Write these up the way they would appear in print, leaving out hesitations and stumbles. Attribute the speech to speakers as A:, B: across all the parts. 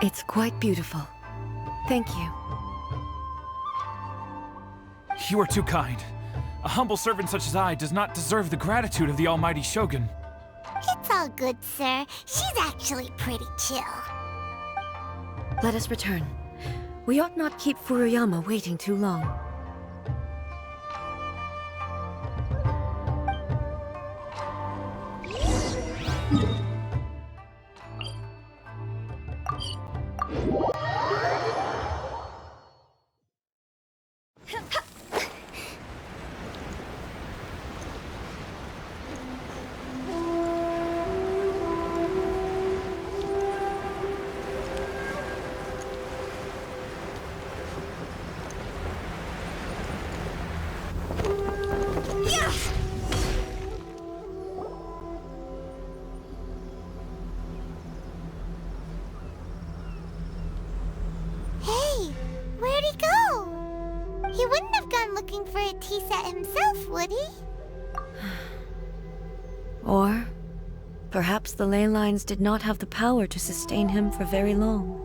A: It's quite beautiful. Thank you.
B: You are too kind. A humble servant such as I does not deserve the gratitude of the almighty Shogun.
C: It's all good, sir. She's actually pretty chill.
A: Let us return. We ought not keep Furuyama waiting too long.
C: Hey, where'd he go? He wouldn't have gone looking for a tea set himself, would he?
A: Or perhaps the ley lines did not have the power to sustain him for very long,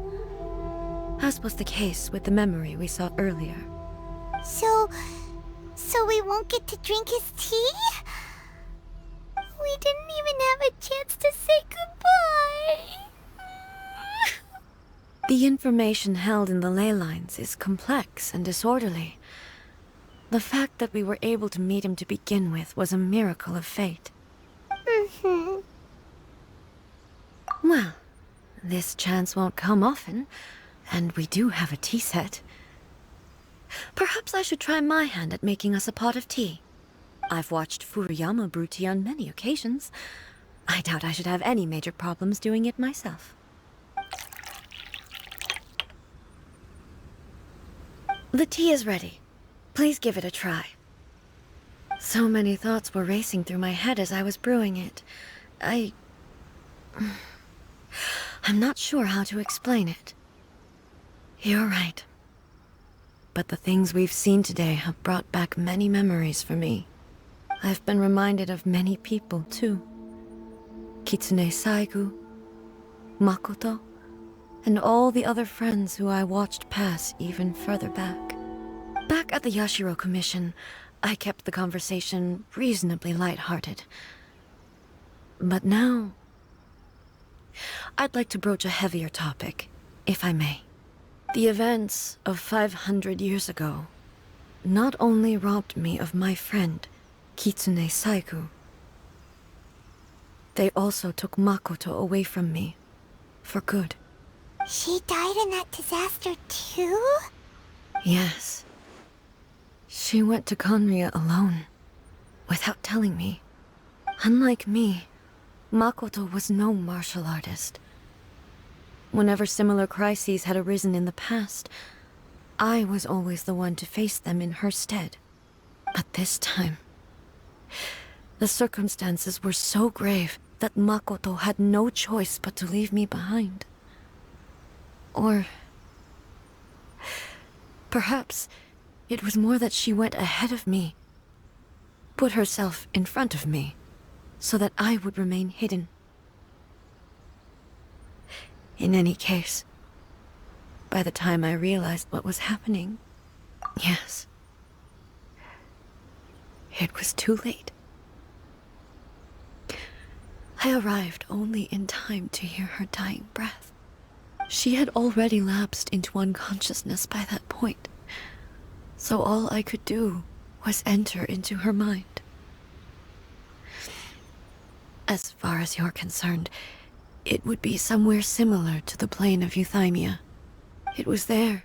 A: as was the case with the memory we saw earlier.
C: So we won't get to drink his tea? We didn't even have a chance to say goodbye.
A: The information held in the ley lines is complex and disorderly. The fact that we were able to meet him to begin with was a miracle of fate. Well, this chance won't come often, and we do have a tea set. Perhaps I should try my hand at making us a pot of tea. I've watched Furuyama brew tea on many occasions. I doubt I should have any major problems doing it myself. The tea is ready. Please give it a try. So many thoughts were racing through my head as I was brewing it. I'm not sure how to explain it. You're right. But the things we've seen today have brought back many memories for me. I've been reminded of many people, too. Kitsune Saigu, Makoto, and all the other friends who I watched pass even further back. Back at the Yashiro Commission, I kept the conversation reasonably lighthearted. But now, I'd like to broach a heavier topic, if I may. The events of 500 years ago not only robbed me of my friend, Kitsune Saigu, they also took Makoto away from me, for good.
C: She died in that disaster too?
A: Yes. She went to Conria alone, without telling me. Unlike me, Makoto was no martial artist. Whenever similar crises had arisen in the past, I was always the one to face them in her stead. But this time, the circumstances were so grave that Makoto had no choice but to leave me behind. Or perhaps it was more that she went ahead of me, put herself in front of me, so that I would remain hidden. In any case, by the time I realized what was happening, yes, it was too late. I arrived only in time to hear her dying breath. She had already lapsed into unconsciousness by that point, so all I could do was enter into her mind. As far as you're concerned, it would be somewhere similar to the plane of Euthymia. It was there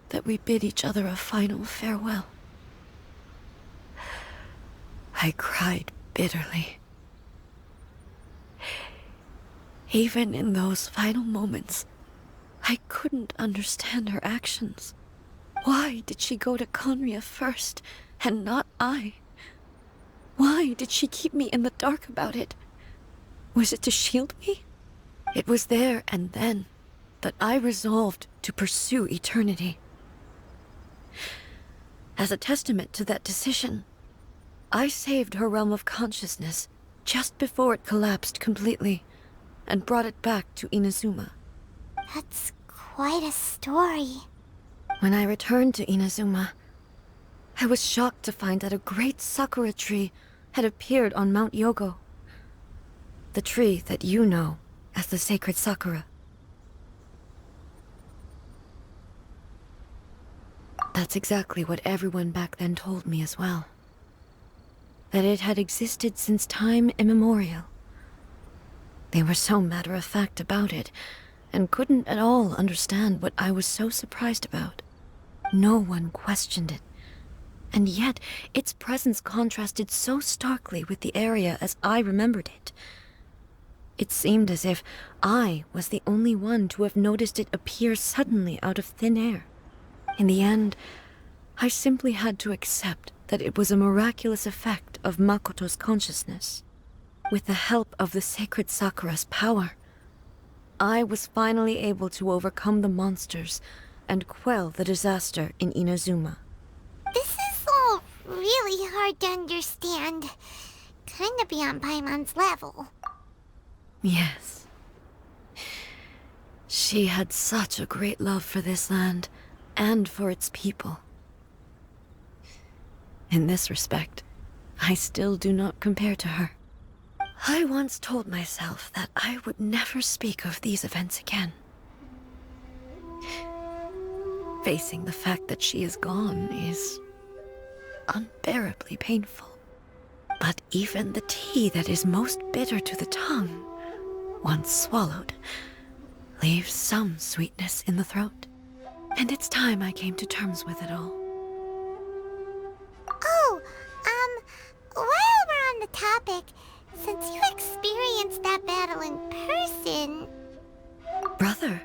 A: that we bid each other a final farewell. I cried bitterly. Even in those final moments, I couldn't understand her actions. Why did she go to Conria first, and not I? Why did she keep me in the dark about it? Was it to shield me? It was there and then that I resolved to pursue eternity. As a testament to that decision, I saved her realm of consciousness just before it collapsed completely, and brought it back to Inazuma.
C: That's quite a story.
A: When I returned to Inazuma, I was shocked to find that a great sakura tree had appeared on Mount Yogo. The tree that you know as the sacred sakura. That's exactly what everyone back then told me as well. That it had existed since time immemorial. They were so matter-of-fact about it, and couldn't at all understand what I was so surprised about. No one questioned it. And yet, its presence contrasted so starkly with the area as I remembered it. It seemed as if I was the only one to have noticed it appear suddenly out of thin air. In the end, I simply had to accept that it was a miraculous effect of Makoto's consciousness. With the help of the sacred Sakura's power, I was finally able to overcome the monsters and quell the disaster in Inazuma.
C: This is all really hard to understand. Kinda beyond Paimon's level.
A: Yes. She had such a great love for this land, and for its people. In this respect, I still do not compare to her. I once told myself that I would never speak of these events again. Facing the fact that she is gone is unbearably painful. But even the tea that is most bitter to the tongue, once swallowed, leaves some sweetness in the throat. And it's time I came to terms with it all.
C: Oh, while we're on the topic, since you experienced that battle in person...
A: Brother?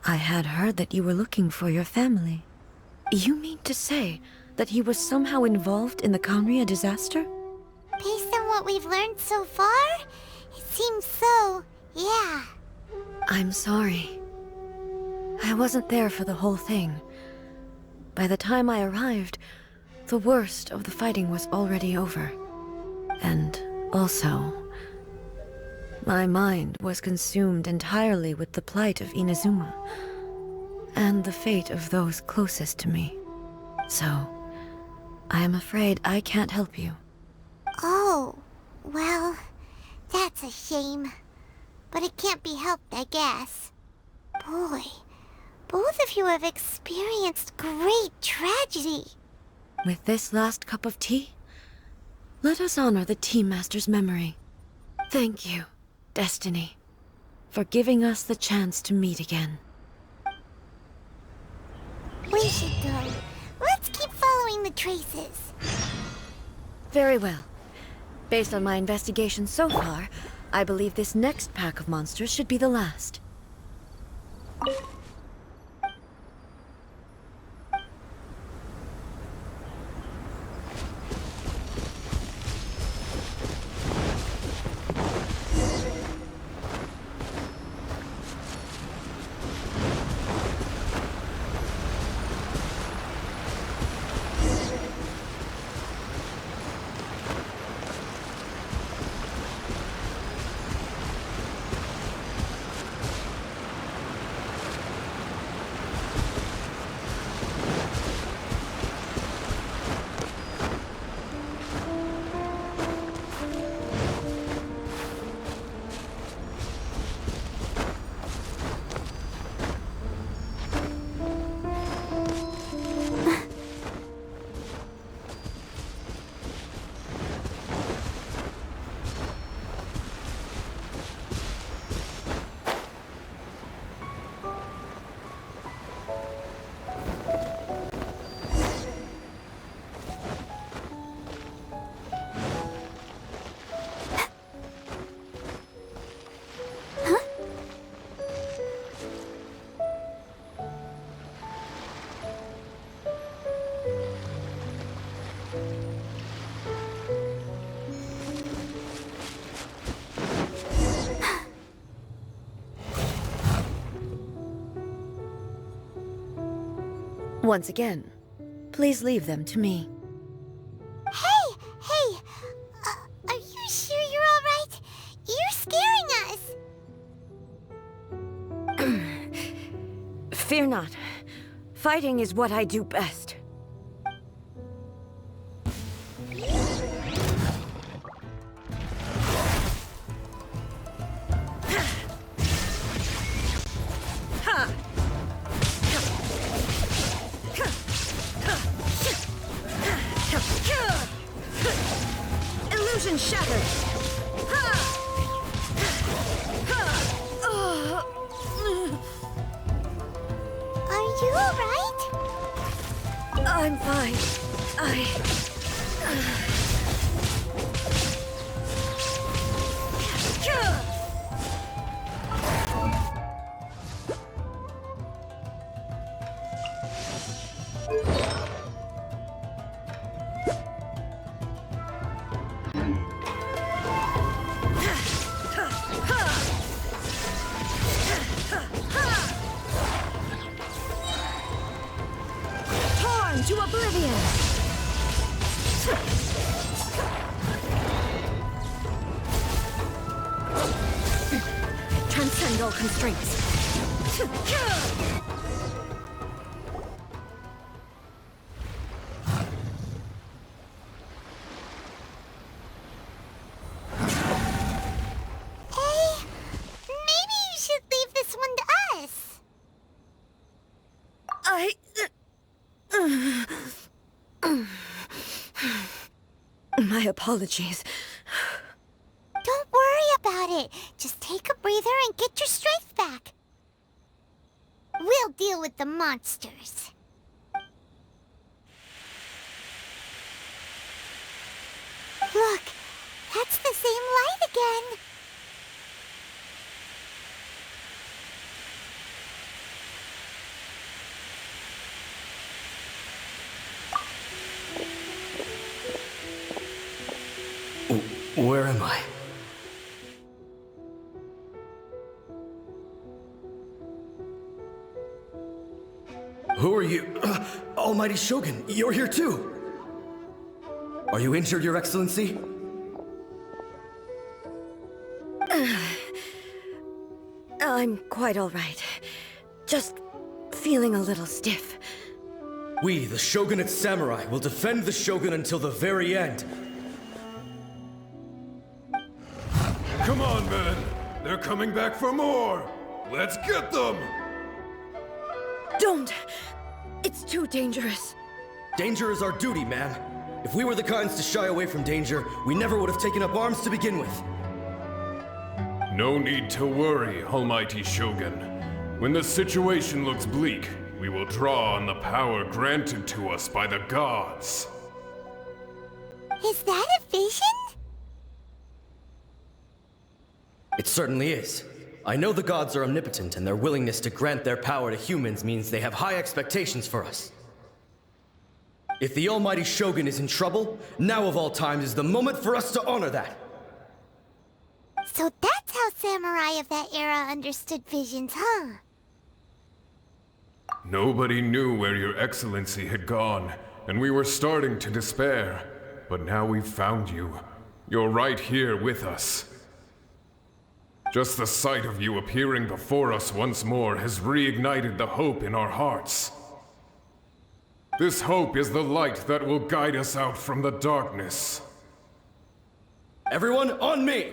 A: I had heard that you were looking for your family. You mean to say that he was somehow involved in the Kanria disaster?
C: Based on what we've learned so far, it seems so, yeah.
A: I'm sorry. I wasn't there for the whole thing. By the time I arrived, the worst of the fighting was already over. And also, my mind was consumed entirely with the plight of Inazuma, and the fate of those closest to me. So, I am afraid I can't help you.
C: Oh, well, that's a shame. But it can't be helped, I guess. Boy, both of you have experienced great tragedy.
A: With this last cup of tea, let us honor the Tea Master's memory. Thank you, Destiny, for giving us the chance to meet again.
C: We should go. Let's keep following the traces.
A: Very well. Based on my investigation so far, I believe this next pack of monsters should be the last. Once again, please leave them to me.
C: Hey! Are you sure you're alright? You're scaring us!
A: Fear not. Fighting is what I do best. Illusion shattered!
C: Are you alright?
A: I'm fine. Torn to oblivion! Transcend all constraints.
C: Hey, maybe you should leave this one to us.
A: My apologies.
C: Don't worry about it. Just take a breather and get your strength back. We'll deal with the monsters. Look, that's the same light again.
D: Where am I? Who are you? Almighty Shogun, you're here too! Are you injured, Your Excellency?
A: I'm quite all right. Just feeling a little stiff.
D: We, the Shogunate Samurai, will defend the Shogun until the very end.
E: Come on, men! They're coming back for more! Let's get them!
A: Don't! It's too dangerous.
D: Danger is our duty, ma'am. If we were the kinds to shy away from danger, we never would have taken up arms to begin with.
E: No need to worry, Almighty Shogun. When the situation looks bleak, we will draw on the power granted to us by the gods.
C: Is that a vision?
D: It certainly is. I know the gods are omnipotent, and their willingness to grant their power to humans means they have high expectations for us. If the Almighty Shogun is in trouble, now of all times is the moment for us to honor that.
C: So that's how samurai of that era understood visions, huh?
E: Nobody knew where Your Excellency had gone, and we were starting to despair. But now we've found you. You're right here with us. Just the sight of you appearing before us once more has reignited the hope in our hearts. This hope is the light that will guide us out from the darkness.
D: Everyone, on me!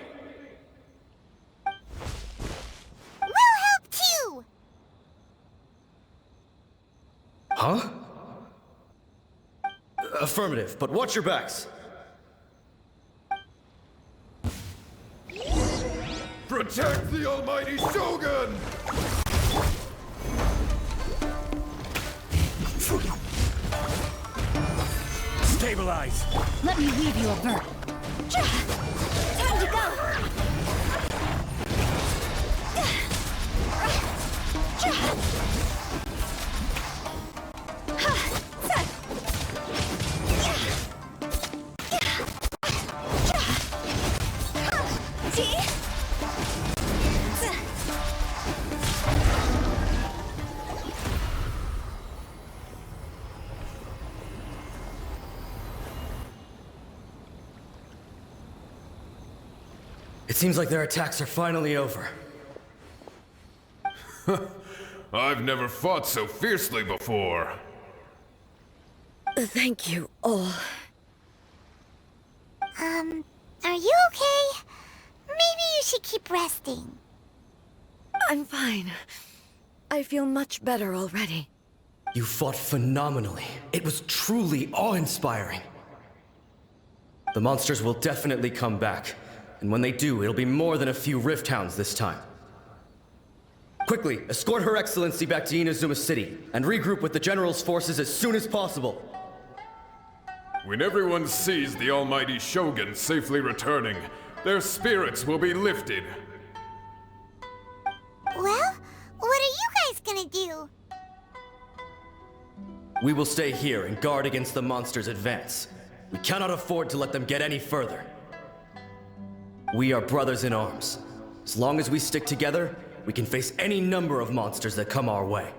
C: We'll help too!
D: Huh? Affirmative, but watch your backs.
E: Protect the Almighty Shogun!
B: Stabilize!
F: Let me weave you a vert.
C: Time to go!
D: It seems like their attacks are finally over.
E: I've never fought so fiercely before.
A: Thank you all.
C: Are you okay? Maybe you should keep resting.
A: I'm fine. I feel much better already.
D: You fought phenomenally. It was truly awe-inspiring. The monsters will definitely come back, and when they do, it'll be more than a few Rift Hounds this time. Quickly, escort Her Excellency back to Inazuma City, and regroup with the General's forces as soon as possible.
E: When everyone sees the almighty Shogun safely returning, their spirits will be lifted.
C: Well, what are you guys gonna do?
D: We will stay here and guard against the monsters' advance. We cannot afford to let them get any further. We are brothers in arms. As long as we stick together, we can face any number of monsters that come our way.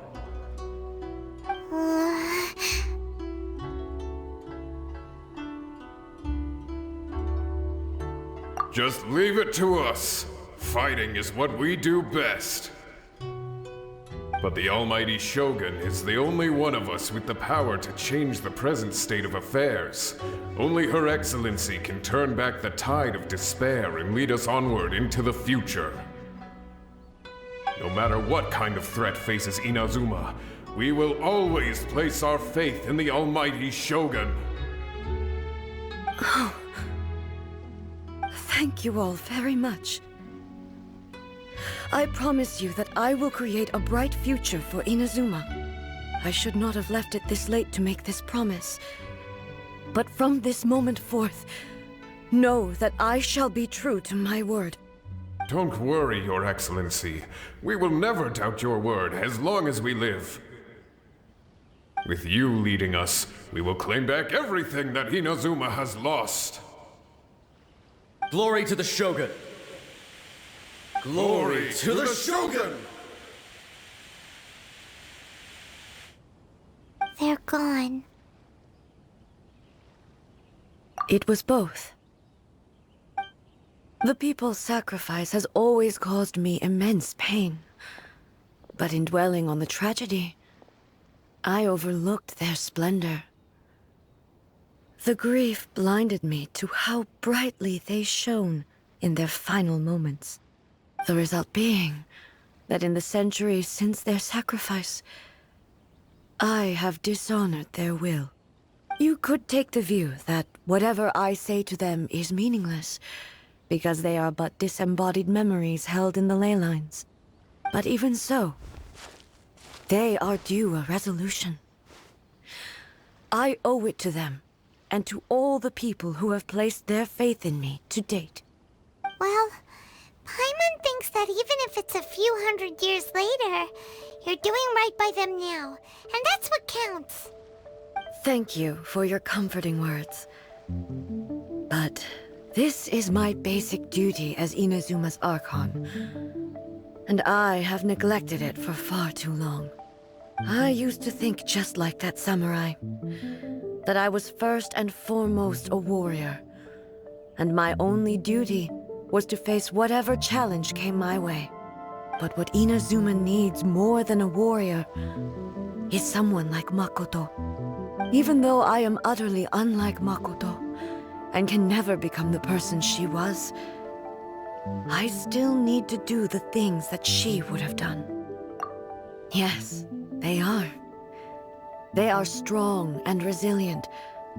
E: Just leave it to us. Fighting is what we do best. But the almighty Shogun is the only one of us with the power to change the present state of affairs. Only Her Excellency can turn back the tide of despair and lead us onward into the future. No matter what kind of threat faces Inazuma, we will always place our faith in the almighty Shogun.
A: Thank you all very much. I promise you that I will create a bright future for Inazuma. I should not have left it this late to make this promise. But from this moment forth, know that I shall be true to my word.
E: Don't worry, Your Excellency. We will never doubt your word as long as we live. With you leading us, we will claim back everything that Inazuma has lost.
D: Glory to the Shogun!
E: Glory to the Shogun!
C: They're gone.
A: It was both. The people's sacrifice has always caused me immense pain. But in dwelling on the tragedy, I overlooked their splendor. The grief blinded me to how brightly they shone in their final moments. The result being that in the centuries since their sacrifice, I have dishonored their will. You could take the view that whatever I say to them is meaningless, because they are but disembodied memories held in the ley lines. But even so, they are due a resolution. I owe it to them, and to all the people who have placed their faith in me to date.
C: Well, Paimon thinks that even if it's a few hundred years later, you're doing right by them now, and that's what counts.
A: Thank you for your comforting words. But this is my basic duty as Inazuma's Archon, and I have neglected it for far too long. I used to think just like that samurai, that I was first and foremost a warrior, and my only duty was to face whatever challenge came my way. But what Inazuma needs more than a warrior is someone like Makoto. Even though I am utterly unlike Makoto, and can never become the person she was, I still need to do the things that she would have done. Yes, they are. They are strong and resilient,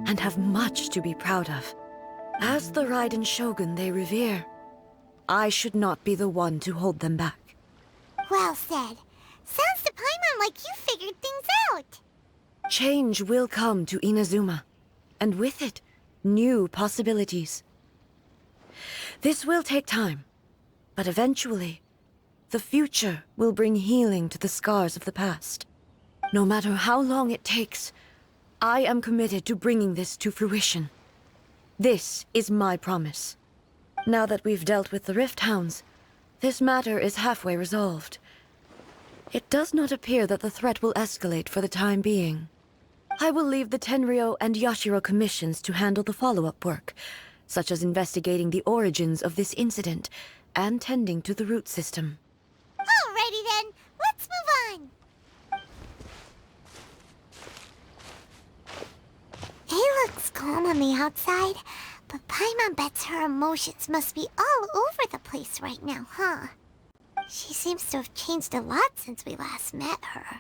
A: and have much to be proud of. As the Raiden Shogun they revere, I should not be the one to hold them back.
C: Well said. Sounds to Paimon like you figured things out.
A: Change will come to Inazuma, and with it, new possibilities. This will take time, but eventually, the future will bring healing to the scars of the past. No matter how long it takes, I am committed to bringing this to fruition. This is my promise. Now that we've dealt with the Rift Hounds, this matter is halfway resolved. It does not appear that the threat will escalate for the time being. I will leave the Tenryo and Yashiro commissions to handle the follow-up work, such as investigating the origins of this incident and tending to the root system.
C: Alrighty then, let's move on. calm on the outside, but Paimon bets her emotions must be all over the place right now, huh? She seems to have changed a lot since we last met her.